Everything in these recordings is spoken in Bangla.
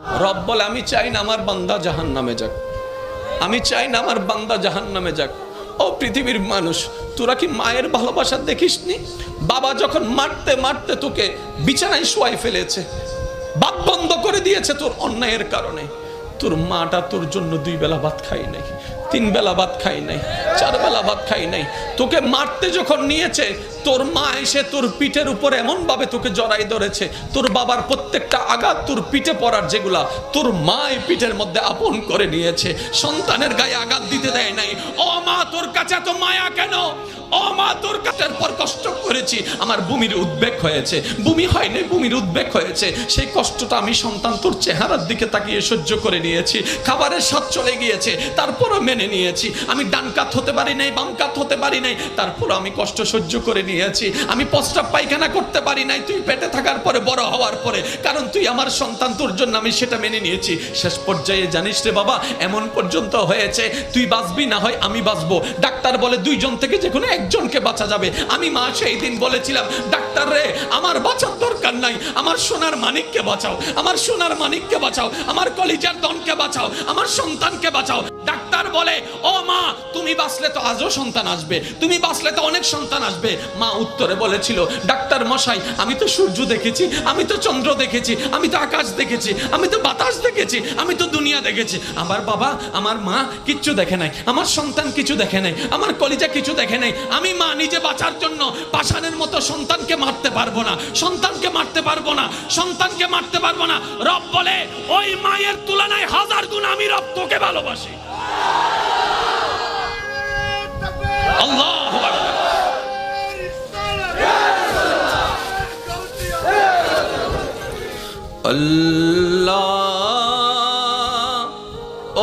রব বলে আমি চাই না আমার বান্দা জাহান্নামে যাক, আমি চাই না আমার বান্দা জাহান্নামে যাক। ও পৃথিবীর মানুষ, তোরা কি মায়ের ভালোবাসা দেখিসনি? বাবা যখন মারতে মারতে তোকে বিছানায় শোয়াই ফেলেছে, বাত বন্ধ করে দিয়েছে তোর অন্যায়ের কারণে। তোর মাটা তোর জন্য 2 বেলা ভাত খাই নাই, 3 বেলা ভাত খাই নাই, 4 বেলা ভাত খাই নাই। তোকে মারতে যখন নিয়েছে, তোর মা এসে তোর পিঠের উপরে এমন ভাবে তোকে জড়াই ধরেছে, তোর বাবার প্রত্যেকটা আঘাত তোর পিঠে পড়ার যেগুলা তোর মা এই পিঠের মধ্যে আপন করে নিয়েছে। সন্তানের গায়ে আঘাত দিতে দেয় নাই। ও মা, তোর কাছে এত মায়া কেন? ও মা, তোর কাছের পর কষ্ট করেছি, আমার ভূমির উদ্বেগ হয়েছে। ভূমি হয়নি, ভূমির উদ্বেগ হয়েছে। সেই কষ্টটা আমি সন্তান তোর চেহারার দিকে তাকিয়ে সহ্য করে নিয়েছি। খাবারের স্বাদ চলে গিয়েছে, তারপরও মেনে নিয়েছি। আমি ডান কাত হতে পারি নাই, বাম কাত হতে পারি নাই, তারপরও আমি কষ্ট সহ্য করে নিয়েছি। আমি প্রস্রাব পায়খানা করতে পারি নাই তুই পেটে থাকার পরে, বড় হওয়ার পরে, কারণ তুই আমার সন্তান, তোর জন্য আমি সেটা মেনে নিয়েছি। শেষ পর্যায়ে জানিস রে বাবা, এমন পর্যন্ত হয়েছে তুই বাঁচবি না হয় আমি বাঁচবো। ডাক্তার বলে 2 জন থেকে যে কোনো একজনকে বাঁচা যাবে। আমি মা সেই দিন বলেছিলাম, ডাক্তার রে, আমার বাঁচার দরকার নাই, আমার সোনার মানিককে বাঁচাও, আমার সোনার মানিককে বাঁচাও, আমার কলিজার দনকে বাঁচাও, আমার সন্তানকে বাঁচাও। ডাক্তার বলে, ও মা, তুমি বাঁচলে তো আজও সন্তান আসবে, তুমি বাঁচলে তো অনেক সন্তান আসবে। মা উত্তরে বলেছিল, ডাক্তার মশাই, আমি তো সূর্য দেখেছি, আমি তো চন্দ্র দেখেছি, আমি তো আকাশ দেখেছি, আমি তো বাতাস দেখেছি, আমি তো দুনিয়া দেখেছি। আমার বাবা, আমার মা কিচ্ছু দেখে নাই, আমার সন্তান কিছু দেখে নাই, আমার কলিজা কিছু দেখে নাই। আমি মা নিজে বাঁচার জন্য পাষাণের মতো সন্তানকে মারতে পারবো না, সন্তানকে মারতে পারবো না, সন্তানকে মারতে পারবো না। রব বলে, ওই মায়ের তুলনায় 1000 গুণ আমি রব তোকে ভালোবাসি। আল্লাহু আকবার। আল্লাহ,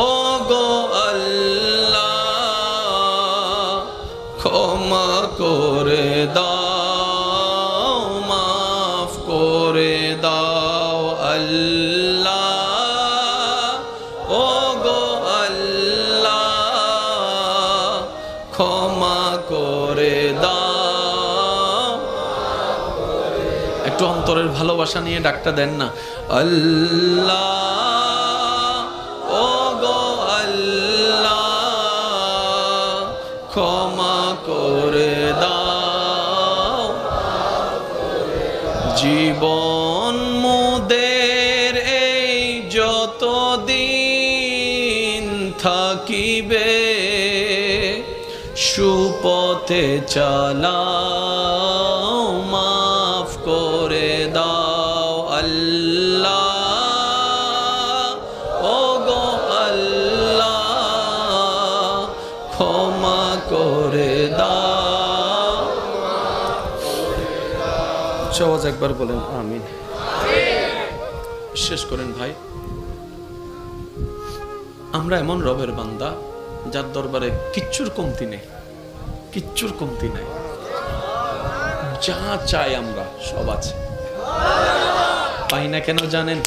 ও গো আল্লাহ, ক্ষমা করে দাও, মাফ করে দাও। আল্লাহ, ও গো আল্লাহ, ক্ষমা করে দাও। একটু অন্তরের ভালোবাসা নিয়ে ডাকটা দেন না। আল্লাহ, ও গো আল্লাহ, ক্ষমা করে দাও। জীবন মোদের এই যতদিন থাকিবে, সুপথে চালাও, মাফ করে দাও। আল্লাহ, ও গো আল্লাহ, ক্ষমা করে দাও। সবাই একবার বলেন আমিন। শেষ করেন ভাই। আমরা এমন রবের বান্দা যার দরবারে কিচ্ছুর কমতি নেই, কিচ্ছুর কমতি নাই। যা চাই আমরা সব আছে। পাই না কেন জানেন?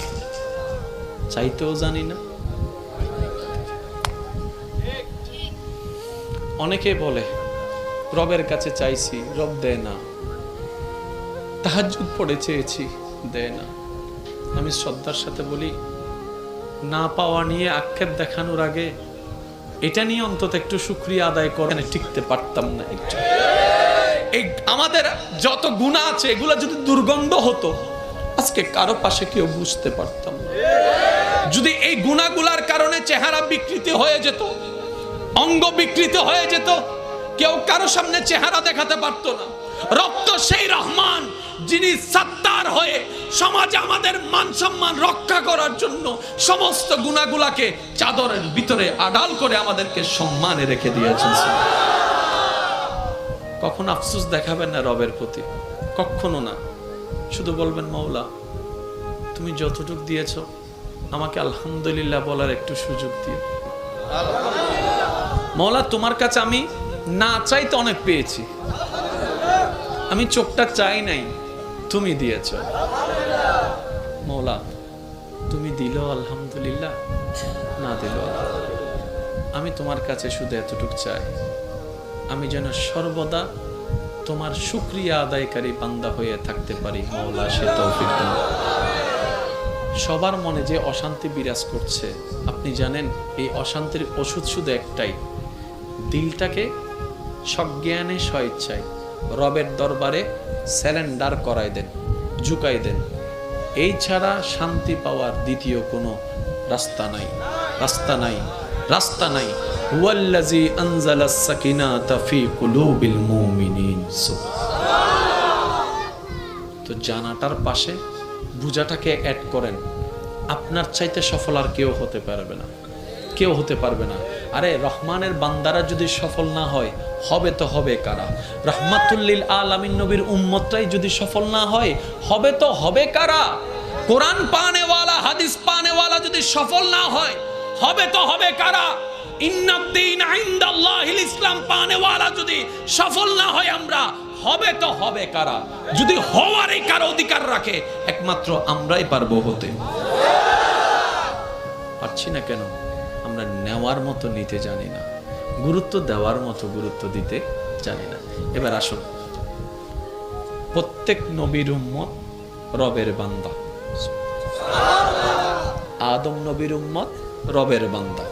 চাইতেও জানি না। অনেকে বলে রবের কাছে চাইছি, রব দেয় না। তাহাজ্জুদ পড়ে চেয়েছি, দেয় না। আমি শ্রদ্ধার সাথে বলি, না পাওয়া নিয়ে আক্ষেপ দেখানোর আগে এটা নিয়ে অন্তত একটু শুকরিয়া আদায় করে টিকতে পারতাম না। একটু এই আমাদের যত গুনাহ আছে, এগুলো যদি দুর্গন্ধ হতো, আজকে কারো পাশে কেউ বুঝতে পারতাম না। যদি এই গুনাহগুলার কারণে চেহারা বিকৃতি হয়ে যেত, অঙ্গ বিকৃতি হয়ে যেত, কেউ কারো সামনে চেহারা দেখাতে পারতো না। রক্ত সেই রহমান, যিনি সত্তার হয়ে সমাজে আমাদের মান সম্মান রক্ষা করার জন্য সমস্ত গুনাহগুলাকে চাদরের ভিতরে আড়াল করে আমাদেরকে সম্মানে রেখে দিয়েছেন। কখন আফসোস দেখাবেন না রবের প্রতি, কখনো না। শুধু বলবেন, মওলা তুমি যতটুকু দিয়েছো আমাকে আলহামদুলিল্লাহ বলার একটু সুযোগ দিও। মওলা, তোমার কাছে আমি না চাইতে অনেক পেয়েছি, আমি চোখটা চাই নাই, তুমি দিয়েছ। মওলা তুমি দিল আলহামদুলিল্লাহ, না দিল আমি তোমার কাছে শুধু এতটুকু চাই, আমি যেন সর্বদা তোমার শুকরিয়া আদায়কারী বান্দা হয়ে থাকতে পারি। মাওলা সে তৌফিক দাও। সবার মনে যে অশান্তি বিরাজ করছে, আপনি জানেন এই অশান্তির ওষুধ শুধু একটাই, দিলটাকে সজ্ঞানে স্বইচ্ছায় রবের দরবারে স্যারেন্ডার করাই দেন, ঝুঁকাই দেন। এই ছাড়া শান্তি পাওয়ার দ্বিতীয় কোনো রাস্তা নাই, রাস্তা নাই, রাস্তা নাই। হুয়াল্লাযী আনজালাস সাকিনাতা ফী কুলুবিল মুমিনিন। তো জানাটার পাশে বুঝাটাকে অ্যাড করেন। আপনার চাইতে সফল আর কেউ হতে পারবে না, কেউ হতে পারবে না। আরে রহমানের বান্দারা যদি সফল না হয়, হবে তো হবে কারা? রাহমাতুল্লিল আলামিন নবীর উম্মতরাই যদি সফল না হয়, হবে তো হবে কারা? কোরআন পানেওয়ালা, হাদিস পানেওয়ালা যদি সফল না হয়, হবে তো হবে কারা? ইন্নাদ্দীন ইনদাল্লাহিল ইসলাম পানেওয়ালা যদি সফল না হয় আমরা, হবে তো হবে কারা? যদি হওয়ারই কারো অধিকার রাখে, একমাত্র আমরাই পারবো হতে। পারছি না কেন? আমরা নেওয়ার মতো নিতে জানি না, গুরুত্ব দেওয়ার মতো গুরুত্ব দিতে জানি না। এবার আসুন, প্রত্যেক নবীর উম্মত রবের বান্দা। আদম নবীর উম্মত রবের বান্দা,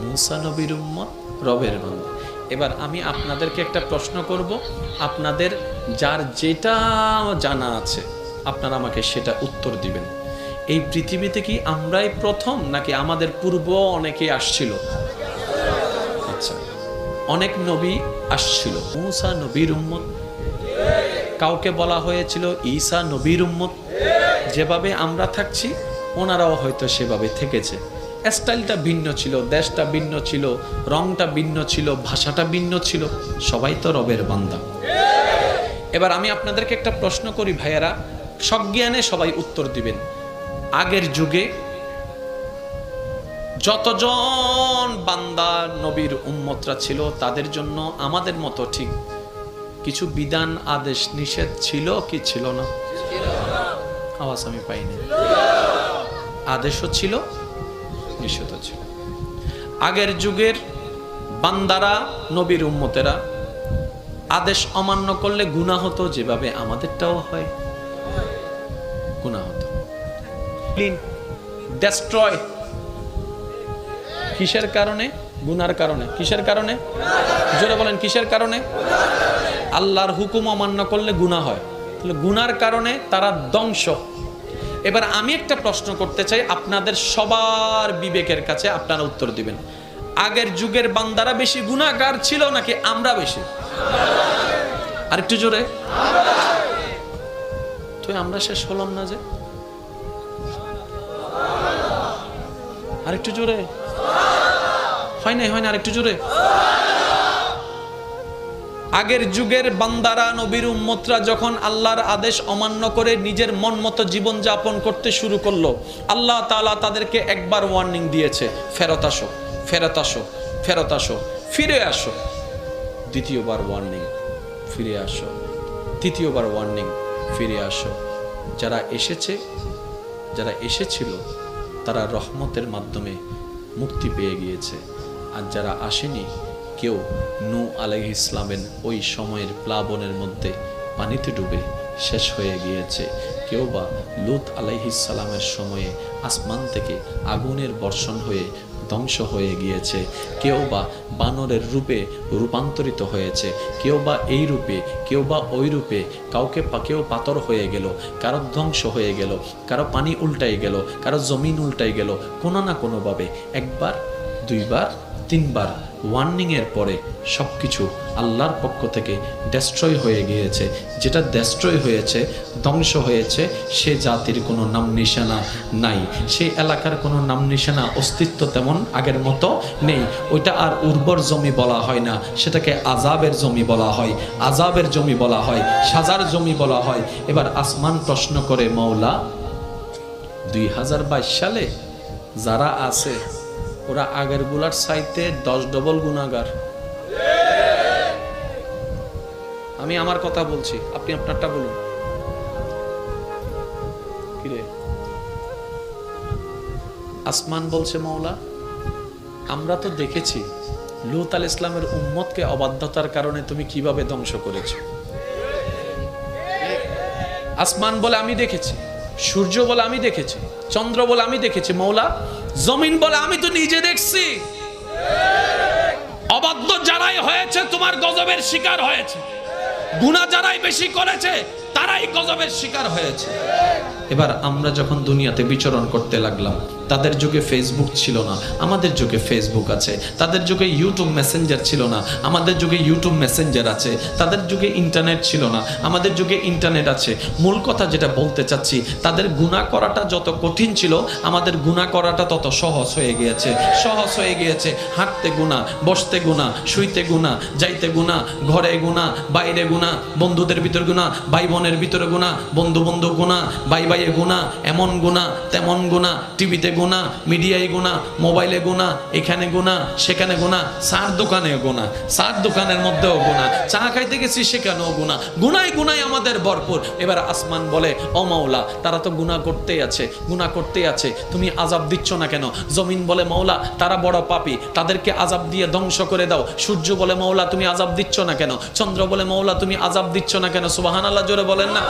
মুসা নবীর উম্মত রবের বান্দা। এবার আমি আপনাদেরকে একটা প্রশ্ন করব, আপনাদের যার যেটা জানা আছে আপনারা আমাকে সেটা উত্তর দিবেন। এই পৃথিবীতে কি আমরাই প্রথম, নাকি আমাদের পূর্ব অনেকে আসছিল? আচ্ছা, অনেক নবী আসছিল। মুসা নবীর উম্মত, কাউকে বলা হয়েছিল ঈসা নবীর উম্মত। যেভাবে আমরা থাকছি ওনারাও হয়তো সেভাবে থেকেছে। স্টাইলটা ভিন্ন ছিল, দেশটা ভিন্ন ছিল, রংটা ভিন্ন ছিল, ভাষাটা ভিন্ন ছিল, সবাই তো রবের বান্দা। এবার আমি আপনাদেরকে একটা প্রশ্ন করি ভাইয়েরা, সজ্ঞানে সবাই উত্তর দিবেন। আগের যুগে যতজন বান্দা নবীর উম্মতরা ছিল, তাদের জন্য আমাদের মতো ঠিক কিছু বিধান, আদেশ, নিষেধ ছিল কি ছিল না? আওয়াজ আমি পাইনি। আদেশও ছিল, নিষেধও ছিল। আগের যুগের বান্দারা, নবীর উম্মতেরা আদেশ অমান্য করলে গুনাহ হতো, যেভাবে আমাদেরটাও হয়, গুনাহ হতো। ডেস্ট্রয় কিসের কারণে? গুনার কারণে। কিসের কারণে? জোরে বলেন, কিসের কারণে? আল্লাহর হুকুম অমান্য করলে গুনাহ হয়, তাহলে গুনার কারণে তারা ধ্বংস। এবার আমি একটা প্রশ্ন করতে চাই আপনাদের সবার বিবেকের কাছে, আপনারা উত্তর দিবেন। আগের যুগের বান্দারা বেশি গুনাহগার ছিল নাকি আমরা বেশি? আরেকটু জোরে। তো আমরা শেষ হলাম না যে? আরেকটু জোরে। হয় না, হয় না, আরেকটু জোরে। আগের যুগের বান্দারা, নবীর উম্মতরা যখন আল্লাহর আদেশ অমান্য করে নিজের মন মতো জীবন যাপন করতে শুরু করলো, আল্লাহ তাআলা তাদেরকে একবার ওয়ার্নিং দিয়েছে, ফেরত আসো, ফেরত আসো, ফেরত আসো, ফিরে আসো। দ্বিতীয়বার ওয়ার্নিং, ফিরে আসো। তৃতীয়বার ওয়ার্নিং, ফিরে আসো। যারা এসেছে, যারা এসেছিল, তারা রহমতের মাধ্যমে মুক্তি পেয়ে গিয়েছে। আর যারা আসেনি, কেউ নূহ আলাইহিস ইসলামের ওই সময়ের প্লাবনের মধ্যে পানিতে ডুবে শেষ হয়ে গিয়েছে। কেউ বা লূত আলাইহিস সালামের সময়ে আসমান থেকে আগুনের বর্ষণ হয়ে ধ্বংস হয়ে গিয়েছে। কেউ বা বানরের রূপে রূপান্তরিত হয়েছে, কেউ বা এই রূপে, কেউ বা ওই রূপে। কেউ পাথর হয়ে গেল, কারো ধ্বংস হয়ে গেল, কারো পানি উল্টাই গেল, কারো জমিন উল্টাই গেল। কোনো না কোনোভাবে একবার, দুইবার, তিনবার ওয়ার্নিংয়ের পরে সব কিছু আল্লাহর পক্ষ থেকে ডেস্ট্রয় হয়ে গিয়েছে। যেটা ডেস্ট্রয় হয়েছে, ধ্বংস হয়েছে, সে জাতির কোনো নাম নিশানা নাই, সেই এলাকার কোনো নাম নিশানা, অস্তিত্ব তেমন আগের মতো নেই। ওইটা আর উর্বর জমি বলা হয় না, সেটাকে আযাবের জমি বলা হয়, আযাবের জমি বলা হয়, সাজার জমি বলা হয়। এবার আসমান প্রশ্ন করে, মওলা 2022 সালে যারা আছে ওরা আগের গুলার চাইতে 10 ডবল গুনাহগার। আমি আমার কথা বলছি, আপনি আপনারটা বলুন। কিরে? আসমান বলছে, মওলা আমরা তো দেখেছি লূত আলাইহিস ইসলামের উম্মতকে অবাধ্যতার কারণে তুমি কিভাবে ধ্বংস করেছো। আসমান বলে, আমি দেখেছি, সূর্য বলে আমি দেখেছি, চন্দ্র বলে আমি দেখেছি মৌলা, জমিন বলে আমি তো নিজে দেখছি। অবাধ্য যারাই হয়েছে তোমার গজবের শিকার হয়েছে, গুনাহ যারাই বেশি করেছে তারাই গজবের শিকার হয়েছে। এবার আমরা যখন দুনিয়াতে বিচরণ করতে লাগলাম, তাদের যুগে ফেসবুক ছিল না, আমাদের যুগে ফেসবুক আছে। তাদের যুগে ইউটিউব মেসেঞ্জার ছিল না, আমাদের যুগে ইউটিউব মেসেঞ্জার আছে। তাদের যুগে ইন্টারনেট ছিল না, আমাদের যুগে ইন্টারনেট আছে। মূল কথা যেটা বলতে চাচ্ছি, তাদের গুনাহ করাটা যত কঠিন ছিল, আমাদের গুনাহ করাটা তত সহজ হয়ে গিয়েছে। সহজ হয়ে গিয়েছে। হাঁটতে গুনাহ, বসতে গুনাহ, শুইতে গুনাহ, যাইতে গুনাহ, ঘরে গুনাহ, বাইরে গুনাহ, বন্ধুদের ভিতর গুনাহ, ভাই বোনের ভিতরে গুনাহ, বন্ধু বন্ধু গুনাহ, ভাই ভাইয়ে গুনাহ, এমন গুনাহ তেমন গুনাহ, টিভিতে গুনাহ, মিডিয়ায় গুনাহ, মোবাইলে গুনাহ, এখানে গুনাহ, সেখানে গুনাহ, চার দোকানে গুনাহ, চার দোকানের মধ্যেও গুনাহ, চা খাইতে গেছি সেখানেও গুনাহ, গুনায় গুনায় আমাদের ভরপুর। এবার আসমান বলে, ও মাওলা, তারা তো গুনাহ করতেই আছে, গুনাহ করতেই আছে, তুমি আযাব দিচ্ছ না কেন? জমিন বলে, মাওলা, তারা বড় পাপী, তাদেরকে আযাব দিয়ে ধ্বংস করে দাও। সূর্য বলে, মাওলা, তুমি আযাব দিচ্ছ না কেন? চন্দ্র বলে, মাওলা, তুমি আযাব দিচ্ছ না কেন? সুবহানাল্লাহ জোরে বলেন না।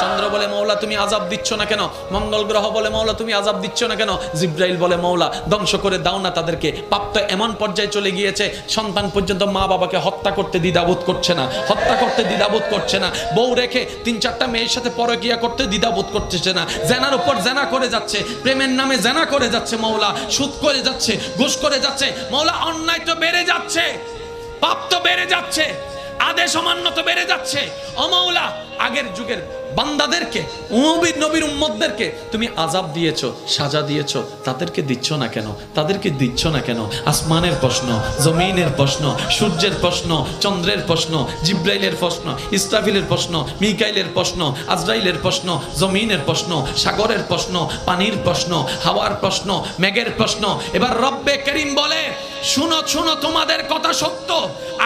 চন্দ্র বলে, মাওলা, তুমি আযাব দিচ্ছ না কেন? মঙ্গল গ্রহ বলে, মাওলা, তুমি আযাব দিচ্ছ না কেন? জিব্রাইল বলে, মাওলা, ধ্বংস করে দাও না তাদেরকে। পাপ তো এমন পর্যায়ে চলে গিয়েছে, সন্তান পর্যন্ত মা বাবাকে হত্যা করতে দ্বিধাবোধ করছে না, হত্যা করতে দ্বিধাবোধ করছে না। বউ রেখে 3-4টা মেয়ের সাথে পরকীয়া করতে দ্বিধাবোধ করতেছে না। জেনার উপর জেনা করে যাচ্ছে, প্রেমের নামে জেনা করে যাচ্ছে মাওলা, সুদ করে যাচ্ছে, ঘুষ করে যাচ্ছে মাওলা। অন্যায় তো বেড়ে যাচ্ছে, পাপ তো বেড়ে যাচ্ছে, আদেশ অমান্য তো বেড়ে যাচ্ছে। ও মাওলা, আগের যুগের বান্দাদেরকে, নবীর উম্মতদেরকে তুমি আযাব দিয়েছো, সাজা দিয়েছো, তাদেরকে দিচ্ছ না কেন? তাদেরকে দিচ্ছ না কেন? আসমানের প্রশ্ন, জমিনের প্রশ্ন, সূর্যের প্রশ্ন, চন্দ্রের প্রশ্ন, জিব্রাইলের প্রশ্ন, ইসরাফিলের প্রশ্ন, মিকাইলের প্রশ্ন, আজরাইলের প্রশ্ন, জমিনের প্রশ্ন, সাগরের প্রশ্ন, পানির প্রশ্ন, হাওয়ার প্রশ্ন, মেঘের প্রশ্ন। এবার রব্বে করিম বলে, শুনো শুনো, তোমাদের কথা সত্য।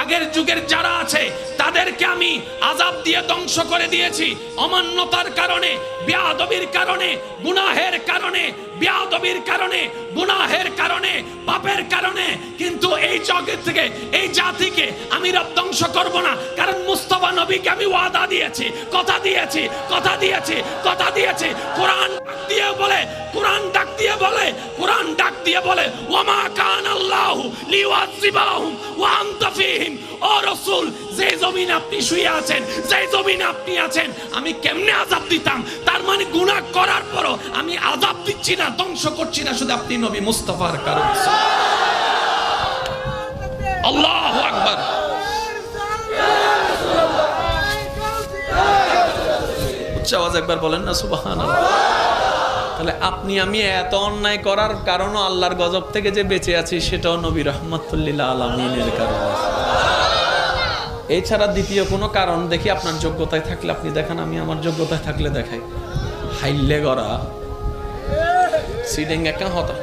আগের যুগের যারা আছে তাদেরকে আমি আযাব দিয়ে ধ্বংস করে দিয়েছি, অমান্যতার কারণে, বেয়াদবির কারণে, গুনাহের কারণে, বেয়াদবির কারণে, গুনাহের কারণে, পাপের কারণে। কিন্তু এই জগৎ থেকে, এই জাতিকে আমি রব ধ্বংস করব না, কারণ মুস্তাফা নবীকে আমি ওয়াদা দিয়েছি, কথা দিয়েছি, কথা দিয়েছি, কথা দিয়েছি। কোরআন ডাক দিয়ে বলে, কোরআন ডাক দিয়ে বলে, কোরআন ডাক দিয়ে বলে, ওয়ামা কানাল্লাহু লিউআযিবাহুম ওয়া আনতা ফীহিম। ও রাসূল, যে জমিনে আপনি শুয়ে আছেন, যে জমিনে আপনি আছেন, আমি কেমনে আযাব দিতাম? তার মানে গুনাহ করার পরও আমি আযাব দিচ্ছি না, ধ্বংস করছি না, শুধু আপনি নবী মুস্তাফার কারণে। আল্লাহু আকবার। উচ্চ আওয়াজ একবার বলেন না সুবহানাল্লাহ। তাহলে আপনি আমি এত অন্যায় করার কারণও আল্লাহর গজব থেকে যে বেঁচে আছি, সেটাও নবী রাহমাতুল লিল আলামিনের কারণে। এছাড়া দ্বিতীয় কোনো কারণ দেখি আপনার যোগ্যতায় থাকলে আপনি দেখান, আমি আমার যোগ্যতায় থাকলে দেখাই। হাইলে গড়া সিডিং একটা হতা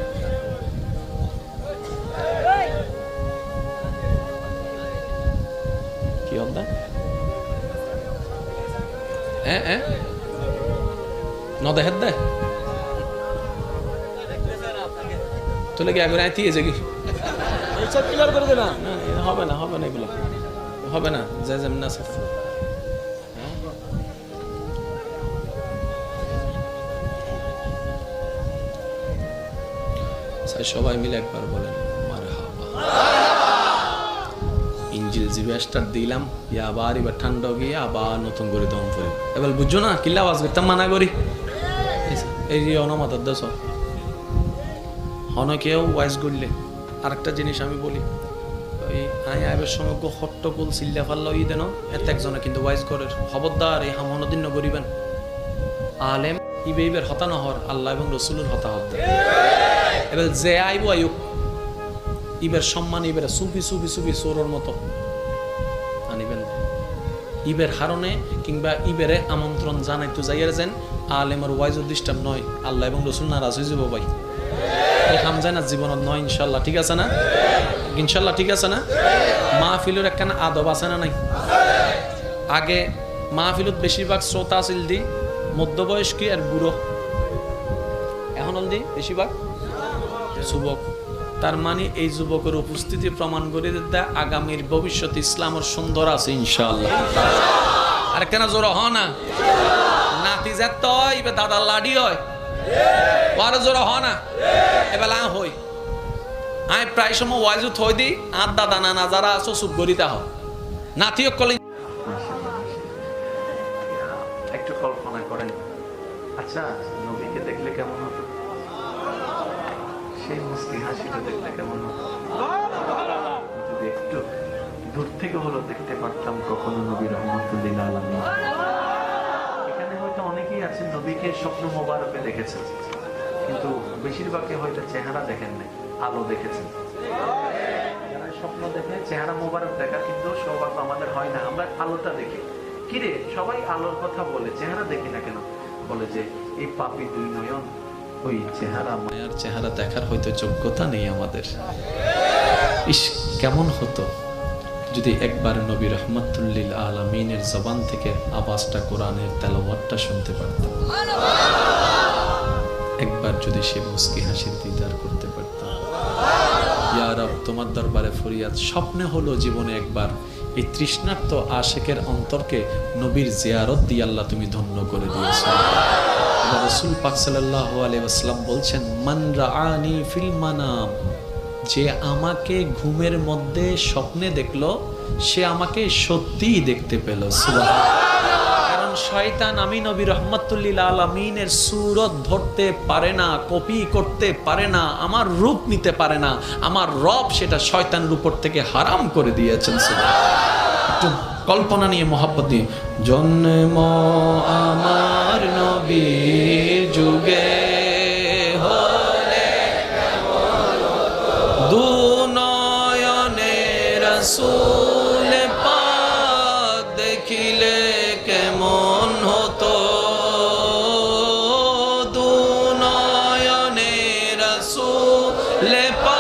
কি হতা ন দেখার দে তোলে কি আগে আইতে যে কি হবে না, হবে না, এগুলো হবে না। যে যেমন আছে সবাই মিলে একবার বলেন মারহাবা। ইঞ্জিল জিবেস্টার দিলাম, আবার এবার ঠান্ডা গিয়ে আবার নতুন করে দম করি। এবার বুঝছো না কিল্লা আওয়াজ করতাম মানা করি। এই যে অনমাতার দেশ হন কেউ ওয়াইজ করলে আরেকটা জিনিস আমি বলি, ওই আইবের সময় হট্টকুল চিল্লা ফাল্লা ই দেন এত একজনে কিন্তু ওয়াইজ করে খবরদার এই হামনদিন করিবেন। আলেম ইবেইবের হতা নহর, আল্লাহ এবং রসুলের হতা হতে। এবার যে আইব আয়ুক ইবের সম্মান, ইবের সুফি সুফি সুফি সোরর মতো আনিবেন। ইবের হারণে কিংবা ইবেরে আমন্ত্রণ জানাইতো যাইয়ার যেন আলেমের ওয়াইজ ডিস্টার্ব নয়, আল্লাহ এবং রসুল নারাজ হয়ে যাব ভাই। হাম যায় না জীবনত নয়, ইনশাল্লাহ ঠিক আছে না? ইনশাল্লাহ ঠিক আছে না? মাহফিলের একখানা আদব আছে না নাই? আগে মাহফিলত বেশিরভাগ শ্রোতা আছিল দি মধ্যবয়স্কী আর বুড়ো, এখন হল দি বেশিরভাগ যুবক। তার মানে এই যুবকের উপস্থিতি প্রমাণ করে দিতে আগামীর ভবিষ্যৎ ইসলামের সুন্দর আছে ইনশাআল্লাহ। আর কেন জোর হ না নাতি যাত তো এবার দাদার লাডি হয় ওয়ার জোর হ না এবার হই আমি প্রায় সময় ওয়াইজু থই দিই আর দাদা নানা যারা আছো চুপ করিতে হ নাতিও কলে একটু কল্পনা করেন, আচ্ছা নবীকে দেখলে কেমন হতো, সেই মুস্কি হাসিটা দেখলে কেমন হতো, যদি একটু দূর থেকে হলো দেখতে পারতাম কখনো নবী রহমতুল্লিল আলামিন। এখানে হয়তো অনেকেই আছেন নবীকে স্বপ্ন মোবারকে দেখেছেন, কিন্তু বেশিরভাগই হয়তো চেহারা দেখেন নাই, আলো দেখেছেন। যারা স্বপ্ন দেখে চেহারা মোবারক দেখা কিন্তু সৌভাগ্য আমাদের হয় না, আমরা আলোটা দেখি। কিরে সবাই আলোর কথা বলে, চেহারা দেখি না কেন? বলে যে এই পাপী দুই নয়ন, ওই চেহারা, মায়ার চেহারা দেখার হয়তো যোগ্যতা নেই আমাদের। ইস কেমন হতো যদি একবার নবী রহমতুল্লিল আলামিনের জবান থেকে আওয়াজটা, কোরআনের তেলাওয়াতটা শুনতে পারতাম, একবার যদি সে মুস্কি হাসির দিদার করতে পারতাম। ইয়া রব, তোমার দরবারে ফরিয়াদ, স্বপ্নে হলো জীবনে একবার এই তৃষ্ণার্ত আশেকের অন্তরকে নবীর জিয়ারত দিয়ে আল্লাহ তুমি ধন্য করে দিয়েছো। রাসূল পাক সাল্লাল্লাহু আলাইহি ওয়াসাল্লাম বলছেন, মান রাআনি ফিল মানাম, যে আমাকে ঘুমের মধ্যে স্বপ্নে দেখলো সে আমাকে সত্যিই দেখতে পেল। সুবহানাল্লাহ। কারণ শয়তান আমি নবী রহমাতুল্লিল আলামিনের সূরত ধরতে পারে না, কপি করতে পারে না, আমার রূপ নিতে পারে না, আমার রব সেটা শয়তানের উপর থেকে হারাম করে দিয়েছেন। একটু কল্পনা নিয়ে, মহব্বত নিয়ে, জন্ম আমার নবীর যুগে হলে দু নয়নে রাসূল পাক দেখিলে কেমন হতো, দু নয়নে রাসূল পাক